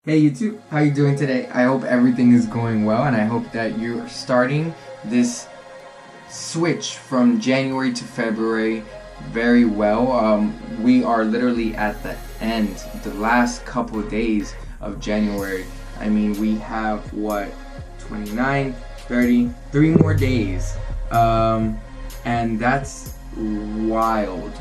Hey YouTube, how you doing today? I hope everything is going well, and I hope that you're starting this switch from January to February very well. We are literally at the end, the last couple of days of January. I mean, we have what, 29, 30, 3 more days, and that's wild,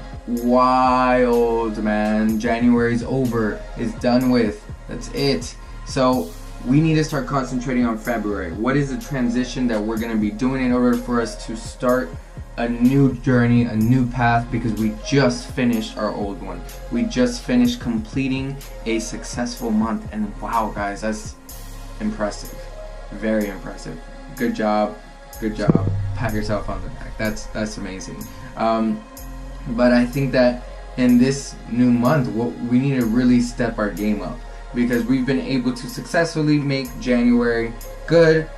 man. January's over, it's done with. That's it. So we need to start concentrating on February. What is the transition that we're going to be doing in order for us to start a new journey, a new path, because we just finished our old one. We just finished completing a successful month, and wow guys, that's impressive. Very impressive. Good job. Good job. Pat yourself on the back. That's amazing. But I think that in this new month, we need to really step our game up, because we've been able to successfully make January good,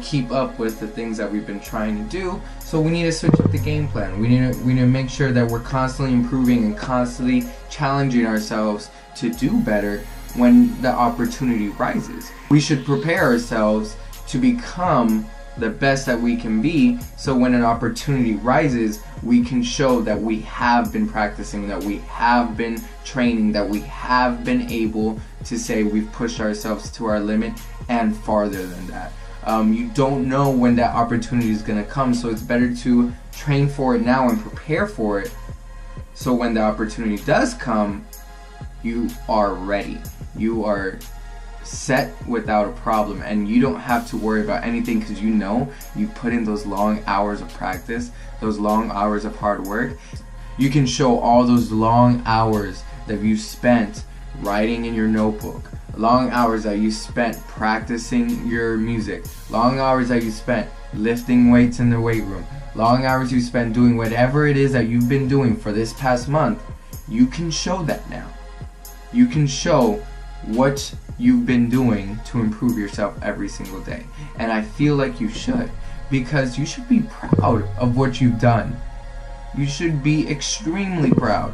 keep up with the things that we've been trying to do. So we need to switch up the game plan. We need to make sure that we're constantly improving and constantly challenging ourselves to do better when the opportunity rises. We should prepare ourselves to become the best that we can be, so when an opportunity rises, we can show that we have been practicing, that we have been training, that we have been able to say we've pushed ourselves to our limit and farther than that. You don't know when that opportunity is going to come, so it's better to train for it now and prepare for it, so when the opportunity does come, you are ready. You are set without a problem, and you don't have to worry about anything, because you put in those long hours of practice, those long hours of hard work. You can show all those long hours that you spent writing in your notebook, long hours that you spent practicing your music, long hours that you spent lifting weights in the weight room, long hours you spent doing whatever it is that you've been doing for this past month. You can show that now. You can show what you've been doing to improve yourself every single day, and I feel like you should, because you should be proud of what you've done. You should be extremely proud.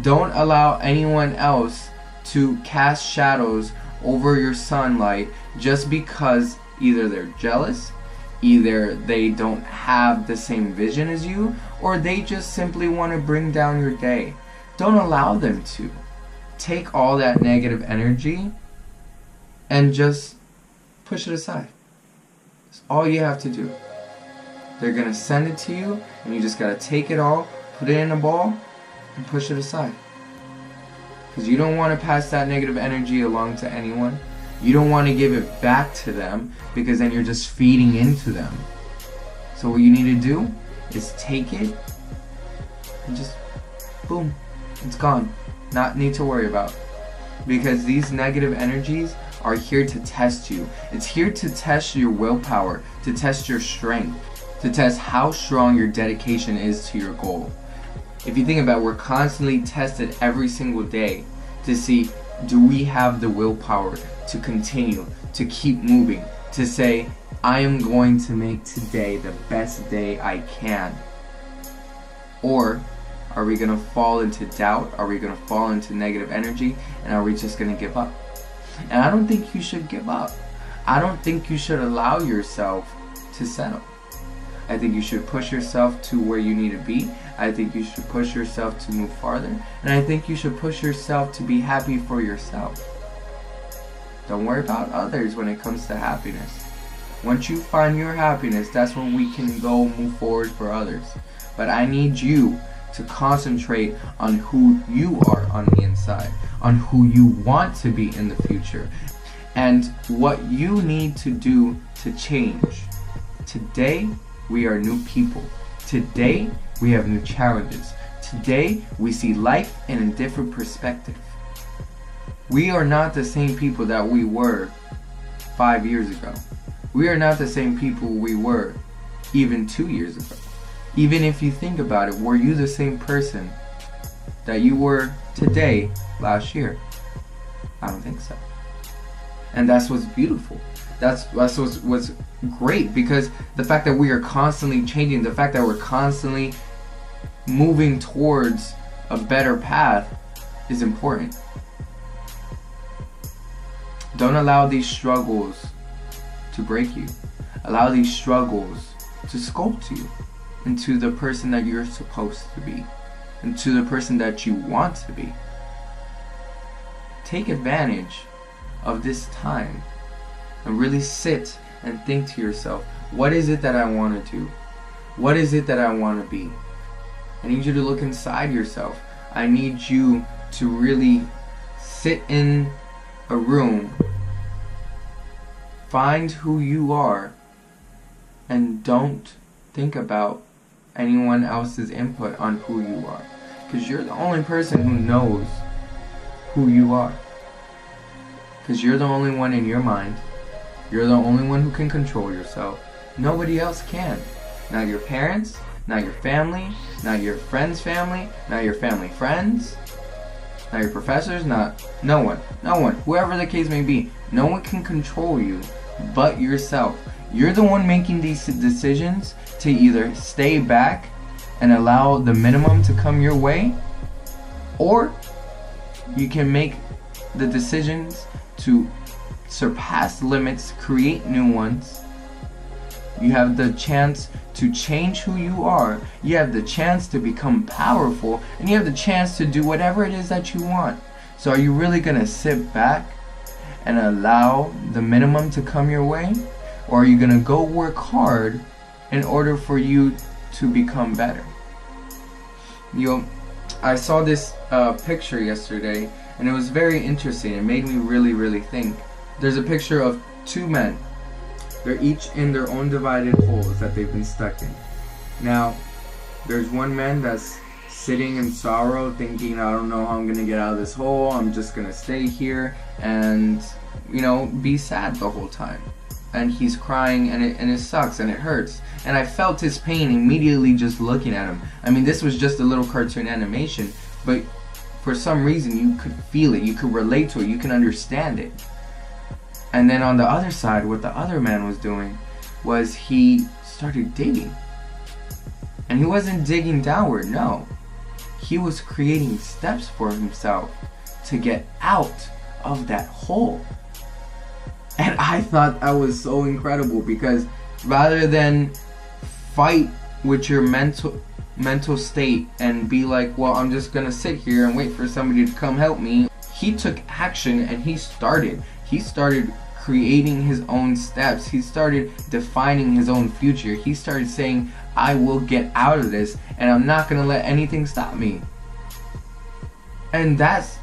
Don't allow anyone else to cast shadows over your sunlight just because either they're jealous, either they don't have the same vision as you, or they just simply want to bring down your day. Don't allow them to. Take all that negative energy and just push it aside. That's all you have to do. They're gonna send it to you, and you just gotta take it all, put it in a ball, and push it aside. Because you don't want to pass that negative energy along to anyone. You don't want to give it back to them, because then you're just feeding into them. So what you need to do is take it and just boom, it's gone. Not need to worry about, because these negative energies are here to test you. It's here to test your willpower, to test your strength, to test how strong your dedication is to your goal. If you think about it, we're constantly tested every single day to see, do we have the willpower to continue, to keep moving, to say, I am going to make today the best day I can? Or are we going to fall into doubt? Are we going to fall into negative energy? And are we just going to give up? And I don't think you should give up. I don't think you should allow yourself to settle. I think you should push yourself to where you need to be. I think you should push yourself to move farther. And I think you should push yourself to be happy for yourself. Don't worry about others when it comes to happiness. Once you find your happiness, that's when we can go move forward for others. But I need you to concentrate on who you are on the inside, on who you want to be in the future, and what you need to do to change. Today, we are new people. Today, we have new challenges. Today, we see life in a different perspective. We are not the same people that we were 5 years ago. We are not the same people we were even 2 years ago. Even if you think about it, were you the same person that you were today last year? I don't think so. And that's what's beautiful. That's what's great, because the fact that we are constantly changing, the fact that we're constantly moving towards a better path is important. Don't allow these struggles to break you. Allow these struggles to sculpt you into the person that you're supposed to be, into the person that you want to be. Take advantage of this time and really sit and think to yourself, what is it that I want to do? What is it that I want to be? I need you to look inside yourself. I need you to really sit in a room, find who you are, and don't think about anyone else's input on who you are. Because you're the only person who knows who you are. Because you're the only one in your mind. You're the only one who can control yourself. Nobody else can. Not your parents, not your family, not your friends' family, not your family friends, not your professors, no one. Whoever the case may be, no one can control you but yourself. You're the one making these decisions to either stay back and allow the minimum to come your way, or you can make the decisions to surpass limits, create new ones. You have the chance to change who you are. You have the chance to become powerful, and you have the chance to do whatever it is that you want. So are you really gonna sit back and allow the minimum to come your way? Or are you gonna go work hard in order for you to become better? I saw this picture yesterday, and it was very interesting. It made me really think. There's a picture of two men. They're each in their own divided holes that they've been stuck in. Now, there's one man that's sitting in sorrow, thinking, I don't know how I'm gonna get out of this hole. I'm just gonna stay here and, be sad the whole time. And he's crying, and it sucks, and it hurts. And I felt his pain immediately just looking at him. I mean, this was just a little cartoon animation, but for some reason you could feel it, you could relate to it, you can understand it. And then on the other side, what the other man was doing was he started digging. And he wasn't digging downward, no. He was creating steps for himself to get out of that hole. And I thought that was so incredible, because rather than fight with your mental state and be like, well, I'm just gonna sit here and wait for somebody to come help me, he took action and he started creating his own steps. He started defining his own future. He started saying, I will get out of this, and I'm not gonna let anything stop me. And that's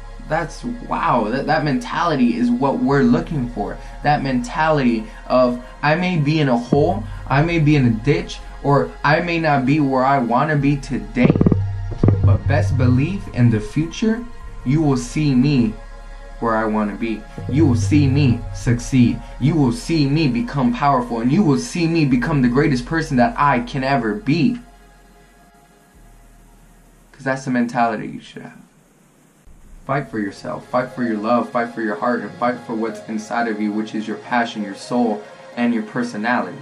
wow, that mentality is what we're looking for. That mentality of, I may be in a hole, I may be in a ditch, or I may not be where I want to be today, but best believe in the future, you will see me where I want to be. You will see me succeed. You will see me become powerful, and you will see me become the greatest person that I can ever be. Because that's the mentality you should have. Fight for yourself, fight for your love, fight for your heart, and fight for what's inside of you, which is your passion, your soul, and your personality.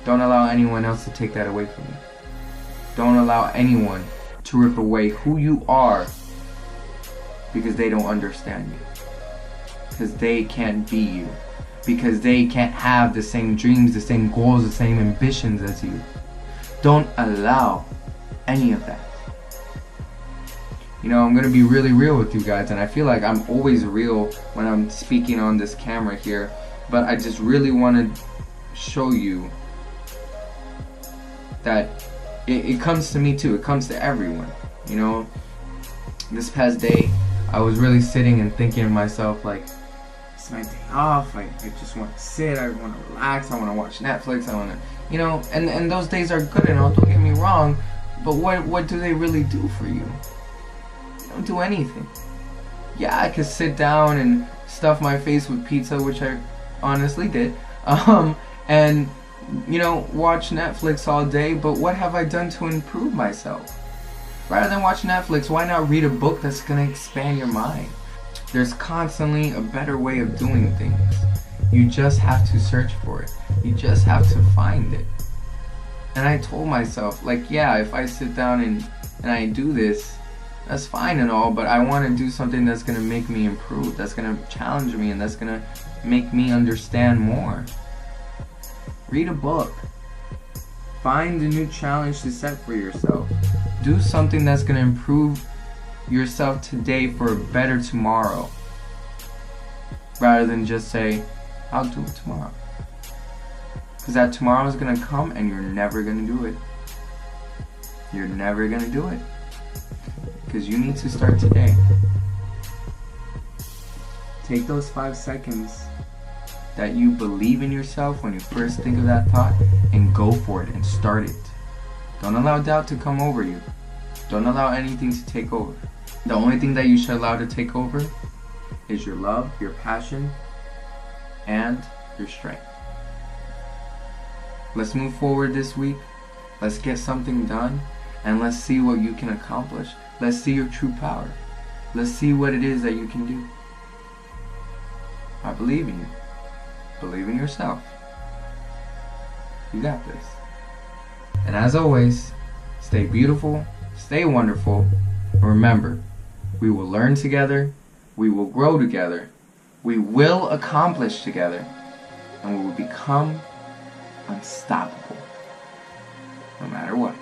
Don't allow anyone else to take that away from you. Don't allow anyone to rip away who you are because they don't understand you. Because they can't be you. Because they can't have the same dreams, the same goals, the same ambitions as you. Don't allow any of that. I'm going to be really real with you guys, and I feel like I'm always real when I'm speaking on this camera here, but I just really want to show you that it comes to me too. It comes to everyone. This past day, I was really sitting and thinking to myself, like, it's my day off, I just want to sit, I want to relax, I want to watch Netflix, I want to, and those days are good and all, don't get me wrong, but what do they really do for you? Don't do anything. Yeah, I could sit down and stuff my face with pizza, which I honestly did, and watch Netflix all day, but what have I done to improve myself? Rather than watch Netflix, why not read a book that's gonna expand your mind? There's constantly a better way of doing things. You just have to search for it. You just have to find it. And I told myself, like, yeah, if I sit down and I do this, That's fine and all, but I want to do something that's going to make me improve, that's going to challenge me, and that's going to make me understand more. Read a book. Find a new challenge to set for yourself. Do something that's going to improve yourself today for a better tomorrow, rather than just say, I'll do it tomorrow. Because that tomorrow is going to come and you're never going to do it. You're never going to do it. Because you need to start today. Take those 5 seconds that you believe in yourself when you first think of that thought and go for it and start it. Don't allow doubt to come over you. Don't allow anything to take over. The only thing that you should allow to take over is your love, your passion, and your strength. Let's move forward this week. Let's get something done, and let's see what you can accomplish. Let's see your true power. Let's see what it is that you can do. I believe in you. Believe in yourself. You got this. And as always, stay beautiful, stay wonderful, and remember, we will learn together, we will grow together, we will accomplish together, and we will become unstoppable, no matter what.